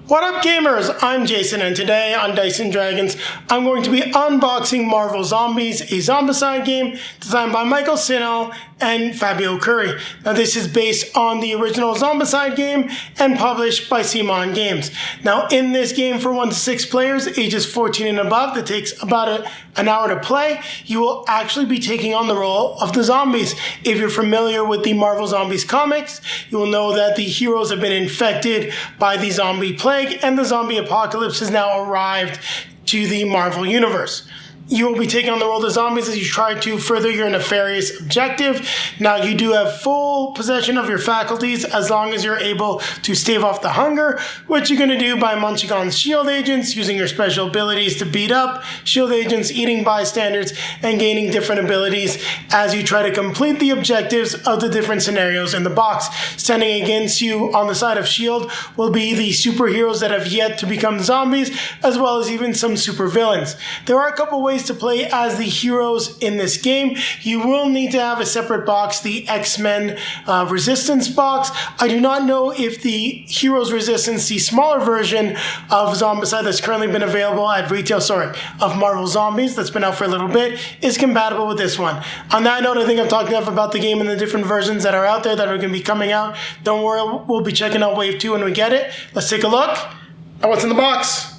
What up gamers, I'm Jason and today on Dice & Dragons I'm going to be unboxing Marvel Zombies, a Zombicide game designed by Shinall and Fabio Cury. Now this is based on the original Zombicide game and published by CMON Games. Now in this game for 1 to 6 players, ages 14 and above, that takes about an hour to play, you will actually be taking on the role of the zombies. If you're familiar with the Marvel Zombies comics, you will know that the heroes have been infected by the zombie plague and the zombie apocalypse has now arrived to the Marvel Universe. You will be taking on the role of the zombies as you try to further your nefarious objective. Now, you do have full possession of your faculties as long as you're able to stave off the hunger, which you're going to do by munching on S.H.I.E.L.D. agents, using your special abilities to beat up S.H.I.E.L.D. agents, eating bystanders, and gaining different abilities as you try to complete the objectives of the different scenarios in the box. Standing against you on the side of S.H.I.E.L.D. will be the superheroes that have yet to become zombies, as well as even some supervillains. There are a couple ways to play as the heroes in this game. You will need to have a separate box, the X-Men Resistance box. I do not know if the Heroes Resistance, the smaller version of Zombicide that's currently been available at retail, of Marvel Zombies that's been out for a little bit, is compatible with this one. On that note, I think I've talked enough about the game and the different versions that are out there that are going to be coming out. Don't worry, we'll be checking out Wave 2 when we get it. Let's take a look at what's in the box.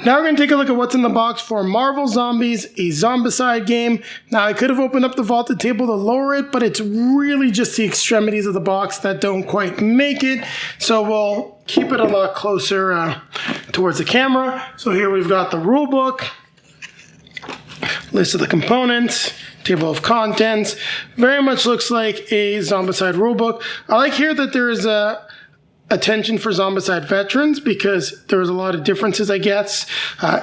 Now we're going to take a look at what's in the box for Marvel Zombies, a Zombicide game. Now I could have opened up the vaulted table to lower it, but it's really just the extremities of the box that don't quite make it. So we'll keep it a lot closer towards the camera. So here we've got the rule book, list of the components, table of contents. Very much looks like a Zombicide rulebook. I like here that there is attention for Zombicide veterans because there's a lot of differences, I guess,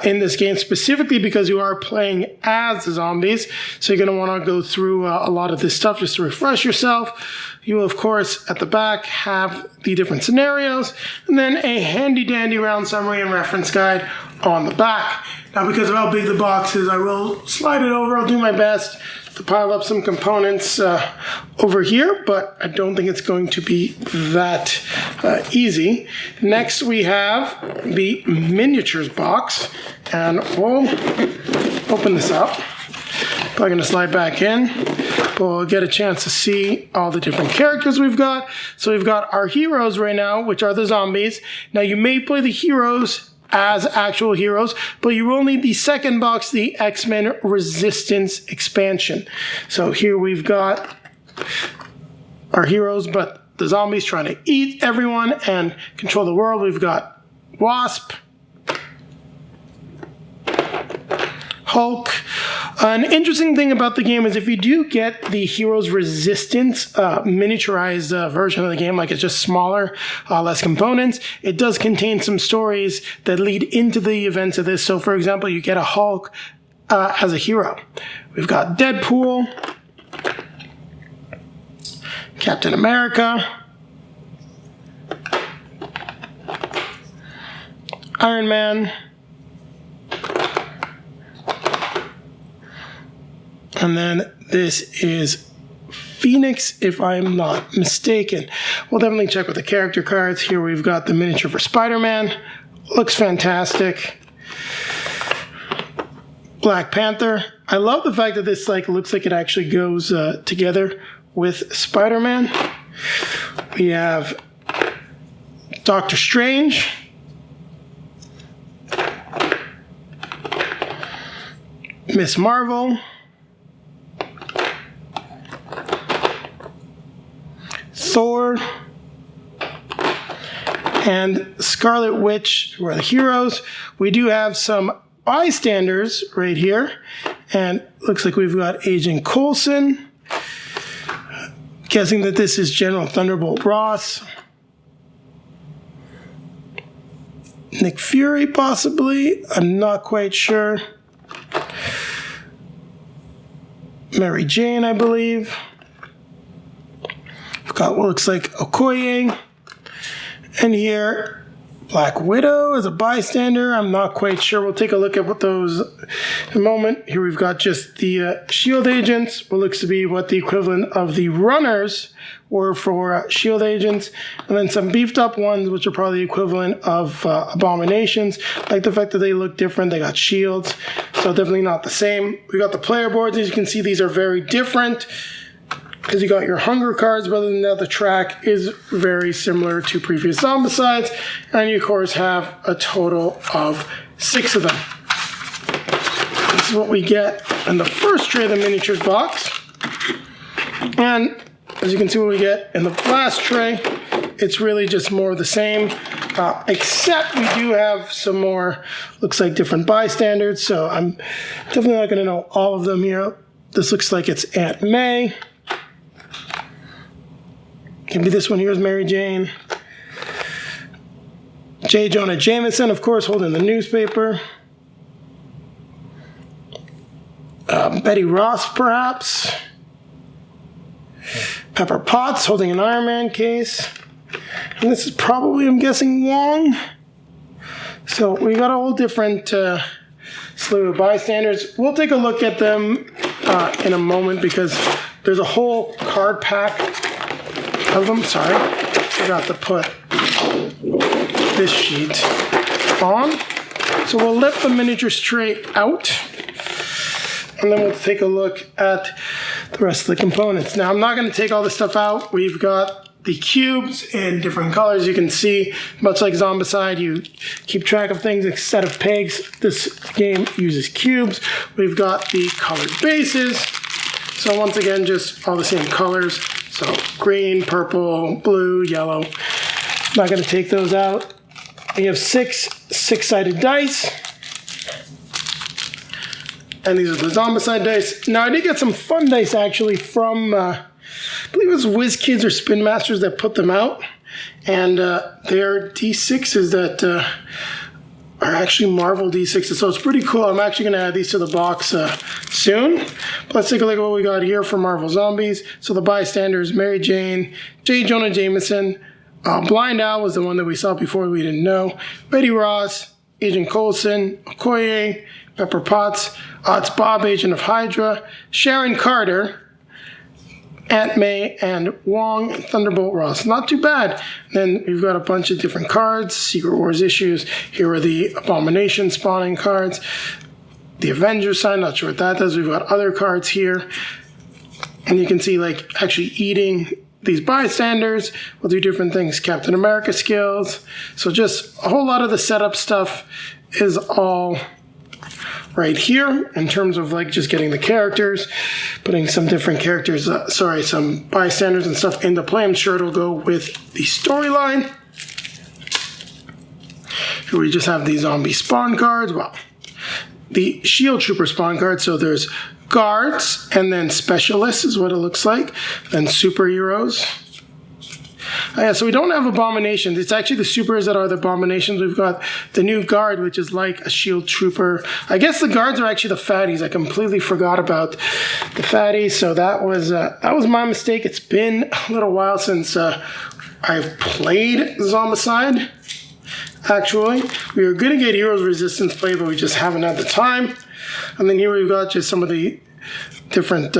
in this game, specifically because you are playing as the zombies. So you're going to want to go through a lot of this stuff just to refresh yourself. You will, of course, at the back have the different scenarios and then a handy-dandy round summary and reference guide on the back. Now, because of how big the box is, I will slide it over. I'll do my best to pile up some components over here, but I don't think it's going to be that easy. Next, we have the miniatures box, and we'll open this up. Probably going to slide back in. We'll get a chance to see all the different characters we've got. So we've got our heroes right now, which are the zombies. Now, you may play the heroes as actual heroes, but you will need the second box, the X-Men Resistance expansion. So here we've got our heroes, but the zombies trying to eat everyone and control the world. We've got Wasp, Hulk. An interesting thing about the game is if you do get the Heroes Resistance miniaturized version of the game, like it's just smaller, less components, it does contain some stories that lead into the events of this. So for example, you get a Hulk as a hero. We've got Deadpool, Captain America, Iron Man, and then this is Phoenix, if I'm not mistaken. We'll definitely check with the character cards. Here we've got the miniature for Spider-Man. Looks fantastic. Black Panther. I love the fact that this looks like it actually goes together with Spider-Man. We have Doctor Strange. Miss Marvel. Thor, and Scarlet Witch, who are the heroes. We do have some bystanders right here, and looks like we've got Agent Coulson. Guessing that this is General Thunderbolt Ross. Nick Fury, possibly. I'm not quite sure. Mary Jane, I believe. Got what looks like Okoye, and here Black Widow as a bystander. I'm not quite sure. We'll take a look at what those in a moment. Here we've got just the S.H.I.E.L.D. agents, what looks to be what the equivalent of the runners were for S.H.I.E.L.D. agents, and then some beefed up ones, which are probably the equivalent of abominations. Like the fact that they look different. They got shields, so definitely not the same. We got the player boards. As you can see, these are very different, because you got your hunger cards, but other than that, the track is very similar to previous Zombicides, and you of course have a total of 6 of them. This is what we get in the first tray of the miniatures box, and as you can see what we get in the last tray, it's really just more of the same, except we do have some more, looks like different bystanders, so I'm definitely not going to know all of them here. This looks like it's Aunt May. Maybe this one here is Mary Jane. J. Jonah Jameson, of course, holding the newspaper. Betty Ross, perhaps. Pepper Potts holding an Iron Man case. And this is probably, I'm guessing, Wong. So we got a whole different slew of bystanders. We'll take a look at them in a moment, because there's a whole card pack of them. Sorry, forgot to put this sheet on. So we'll let the miniature tray out, and then we'll take a look at the rest of the components. Now, I'm not going to take all this stuff out. We've got the cubes in different colors. You can see, much like Zombicide, you keep track of things instead of pegs. This game uses cubes. We've got the colored bases. So once again, just all the same colors. So green, purple, blue, yellow. Not going to take those out. We have 6 six-sided dice. And these are the Zombicide dice. Now, I did get some fun dice, actually, from, I believe it was WizKids or Spin Masters that put them out. And they're D6s that are actually Marvel D6s. So it's pretty cool. I'm actually going to add these to the box soon. But let's take a look at what we got here for Marvel Zombies. So the bystanders, Mary Jane, J. Jonah Jameson, Blind Al was the one that we saw before we didn't know, Betty Ross, Agent Coulson, Okoye, Pepper Potts, it's Bob, Agent of Hydra, Sharon Carter, Aunt May, and Wong, and Thunderbolt Ross. Not too bad. Then we've got a bunch of different cards, Secret Wars issues. Here are the Abomination spawning cards. The Avengers sign, not sure what that does. We've got other cards here. And you can see, like, actually eating these bystanders. We'll do different things. Captain America skills. So just a whole lot of the setup stuff is all right here in terms of like just getting the characters, putting some different characters, some bystanders and stuff into play. I'm sure it'll go with the storyline. Here we just have the zombie spawn cards. Well, the shield trooper spawn cards. So there's guards and then specialists is what it looks like. Then superheroes. Yeah, so we don't have abominations. It's actually the supers that are the abominations. We've got the new guard, which is like a shield trooper. I guess the guards are actually the fatties. I completely forgot about the fatties. So that was my mistake. It's been a little while since I've played Zombicide. Actually, we were going to get Heroes Resistance played, but we just haven't had the time. And then here we've got just some of the different,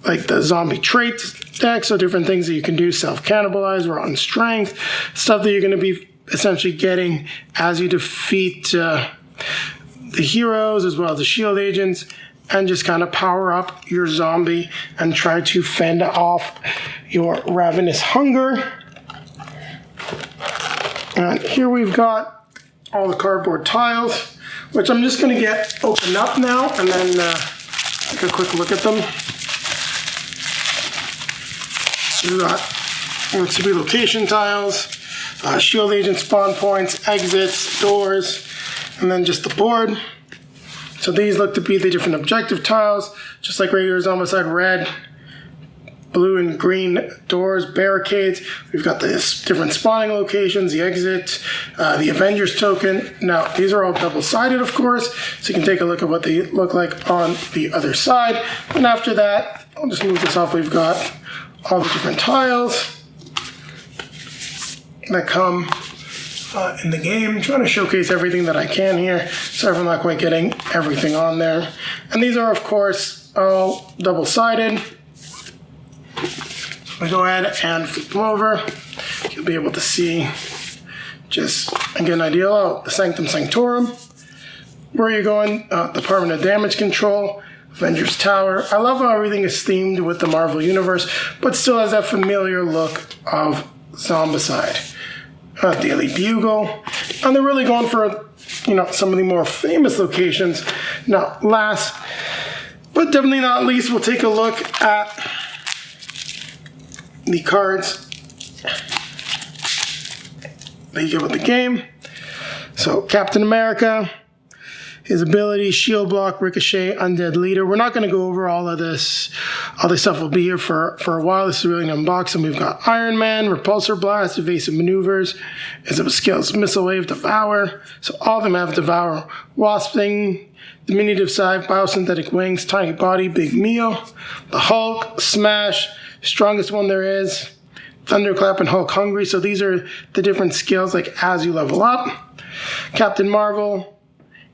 like the zombie traits deck, so different things that you can do, self-cannibalize, rotten strength, stuff that you're going to be essentially getting as you defeat the heroes as well as the S.H.I.E.L.D. agents, and just kind of power up your zombie and try to fend off your ravenous hunger. And here we've got all the cardboard tiles, which I'm just going to get opened up now and then take a quick look at them. So we've got looks to be location tiles, S.H.I.E.L.D. agent spawn points, exits, doors, and then just the board. So these look to be the different objective tiles, just like regular Zombicide, red, blue and green doors, barricades. We've got the different spawning locations, the exit, the Avengers token. Now, these are all double-sided, of course, so you can take a look at what they look like on the other side. And after that, I'll just move this off. We've got all the different tiles that come in the game. I'm trying to showcase everything that I can here. Sorry if I'm not quite getting everything on there. And these are, of course, all double-sided. We go ahead and flip them over. You'll be able to see just and get an idea of the Sanctum Sanctorum. Where you're going, Department of Damage Control, Avengers Tower. I love how everything is themed with the Marvel Universe, but still has that familiar look of Zombicide. Daily Bugle. And they're really going for, some of the more famous locations. Now, last, but definitely not least, we'll take a look at the cards that you get with the game. So, Captain America, his ability, shield block, ricochet, undead leader. We're not going to go over all of this. All this stuff will be here for a while. This is really an unboxing. We've got Iron Man, repulsor blast, evasive maneuvers, is a skills, missile wave, devour. So all of them have devour. Wasp thing, diminutive scythe, biosynthetic wings, tiny body, big meal. The Hulk, smash, strongest one there is. Thunderclap and Hulk hungry. So these are the different skills like as you level up. Captain Marvel,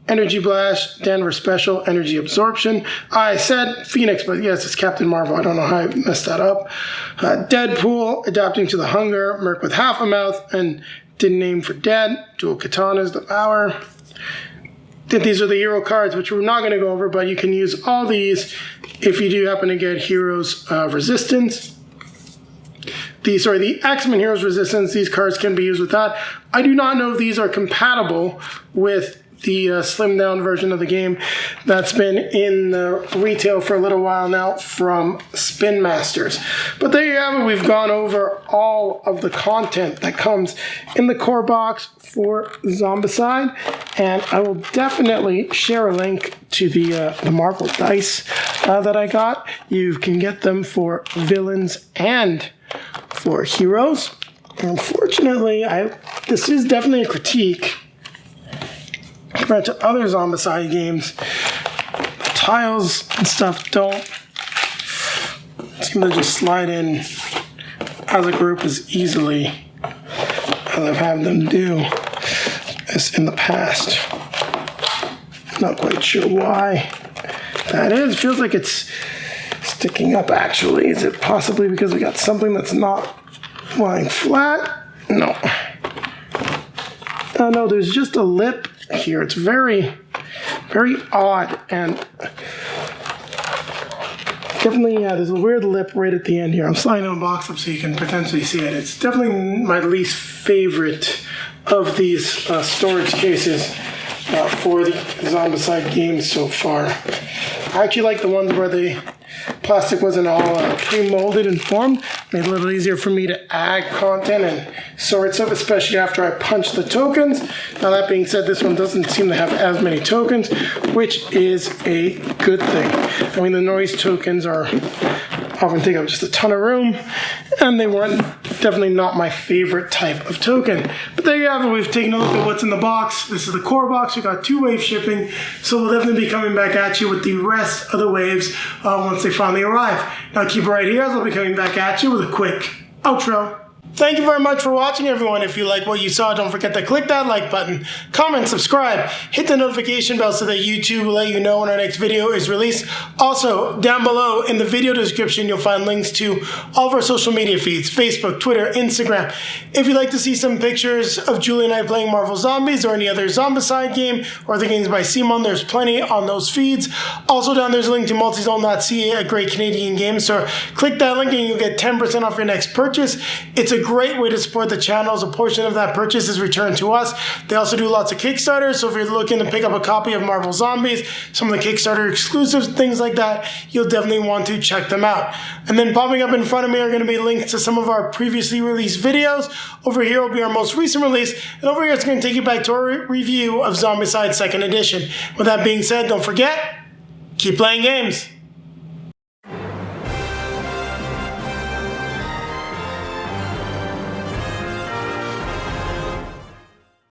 energy blast, Denver special, energy absorption. I said Phoenix, but yes, it's Captain Marvel. I don't know how I messed that up. Deadpool, adapting to the hunger, Merc with half a mouth, and didn't aim for dead. Dual katanas, devour. These are the hero cards, which we're not going to go over, but you can use all these if you do happen to get Heroes Resistance. The X-Men Heroes Resistance, these cards can be used with that. I do not know if these are compatible with the slimmed down version of the game that's been in retail for a little while now from Spin Masters. But there you have it. We've gone over all of the content that comes in the core box for Zombicide, and I will definitely share a link to the Marvel dice that I got. You can get them for villains and for heroes. Unfortunately, this is definitely a critique compared to other Zombicide games. The tiles and stuff don't seem to just slide in as a group as easily as I've had them do this in the past. Not quite sure why that is. It feels like it's sticking up actually. Is it possibly because we got something that's not lying flat? No. No, there's just a lip here. It's very, very odd, and definitely, there's a weird lip right at the end here. I'm sliding the box up so you can potentially see it. It's definitely my least favorite of these storage cases for the Zombicide games so far. I actually like the ones where the plastic wasn't all pre-molded and formed. Made it a little easier for me to add content and sort stuff, especially after I punch the tokens. Now that being said, this one doesn't seem to have as many tokens, which is a good thing. I mean, the noise tokens often take up just a ton of room, and they weren't definitely not my favorite type of token. But there you have it. We've taken a look at what's in the box. This is the core box. We got 2 wave shipping, so we'll definitely be coming back at you with the rest of the waves once they finally arrive. Now keep it right here as I'll be coming back at you with a quick outro. Thank you very much for watching, everyone. If you like what you saw, don't forget to click that like button, comment, subscribe, hit the notification bell so that YouTube will let you know when our next video is released. Also, down below in the video description, you'll find links to all of our social media feeds, Facebook, Twitter, Instagram. If you'd like to see some pictures of Julie and I playing Marvel Zombies or any other Zombicide game or the games by CMON, there's plenty on those feeds. Also down there's a link to multizone.ca, a great Canadian game store. Click that link and you'll get 10% off your next purchase. It's a great way to support the channel, as a portion of that purchase is returned to us. They also do lots of Kickstarters, so if you're looking to pick up a copy of Marvel Zombies, some of the Kickstarter exclusives, things like that, you'll definitely want to check them out. And then popping up in front of me are going to be links to some of our previously released videos. Over here will be our most recent release, and over here it's going to take you back to our review of Zombicide 2nd Edition. With that being said, don't forget, keep playing games.